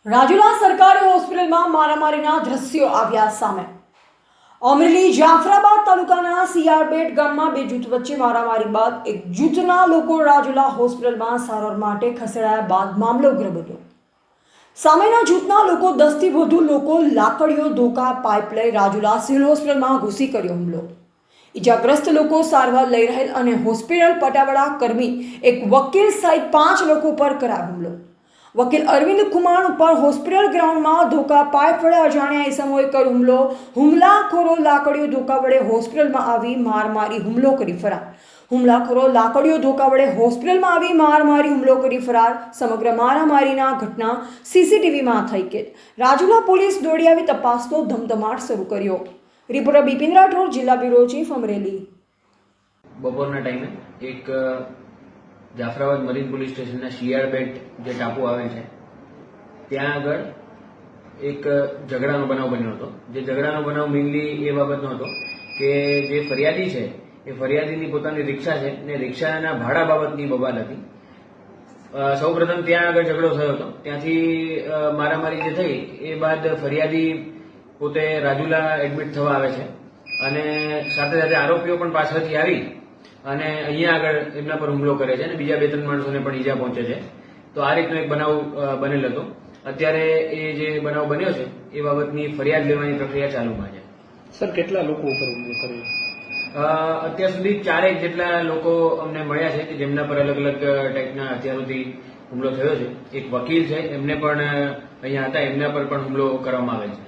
રાજુલા સરકારી હોસ્પિટલમાં મારામારીના દ્રશ્યો આવ્યા સામે। અમરેલી જાફરાબાદ તાલુકાના સિયારબેટ ગામમાં બે જૂથ વચ્ચે મારામારી બાદ એક જૂથના લોકો રાજુલા હોસ્પિટલમાં સારવાર માટે ખસેડાયા બાદ મામલો ઉગ્ર બન્યો। સામેના જૂથના લોકો 10 થી વધુ લોકો લાકડીઓ ધોકા પાઇપ લઈ રાજુલા સિવિલ હોસ્પિટલમાં ઘૂસી કર્યો હુમલો। ઇજાગ્રસ્ત લોકો સારવાર લઈ રહેલ અને હોસ્પિટલ પટાવાળા કર્મી એક વકીલ સહિત 5 લોકો પર કરાયો હુમલો। વકીલ અરવિંદ કુમાર ઉપર હોસ્પિટલ ગ્રાઉન્ડમાં ધોકા પાઇપ વડે અજાણ્યા ઇસમોએ કર્યો હુમલો। હુમલાખોરો લાકડીઓ ધોકા વડે હોસ્પિટલમાં આવી માર મારી હુમલો કરી ફરાર। હુમલાખોરો લાકડીઓ ધોકા વડે હોસ્પિટલમાં આવી માર મારી હુમલો કરી ફરાર। સમગ્ર મારામારીના ઘટના સીસીટીવીમાં થઈ કેદ। રાજુલા પોલીસ દોડી આવી તપાસનો ધમધમાટ શરૂ કર્યો। રિપોર્ટર બિપિન રાઠોડ, જિલ્લા બ્યુરો ચીફ, અમરેલી। બપોરના ટાઈમે એક જાફરાબાદ મરીન પોલીસ સ્ટેશનના શિયાળબેટ જે ટાપુ આવે છે ત્યાં આગળ એક ઝઘડાનો બનાવ બન્યો હતો। જે ઝઘડાનો બનાવ મેઇનલી એ બાબતનો હતો કે જે ફરિયાદી છે એ ફરિયાદીની પોતાની રિક્ષા છે ને રિક્ષાના ભાડા બાબતની બબાલ હતી। સૌપ્રથમ ત્યાં આગળ ઝઘડો થયો હતો, ત્યાંથી મારામારી જે થઈ એ બાદ ફરિયાદી પોતે રાજુલા એડમિટ થવા આવે છે અને સાથે સાથે આરોપીઓ પણ પાછળથી આવી અને અહીંયા આગળ એમના પર હુમલો કરે છે અને બીજા 2-3 માણસોને પણ ઈજા પહોંચે છે। તો આ રીતનો એક બનાવ બનેલ હતો। અત્યારે એ જે બનાવ બન્યો છે એ બાબતની ફરિયાદ લેવાની પ્રક્રિયા ચાલુમાં છે। સર, કેટલા લોકો ઉપર હુમલો કર્યો? અત્યાર સુધી 4 જેટલા લોકો અમને મળ્યા છે કે જેમના પર અલગ અલગ ટાઈપના હથિયારોથી હુમલો થયો છે। એક વકીલ છે, એમને પણ અહીંયા હતા, એમના પર પણ હુમલો કરવામાં આવેલ છે।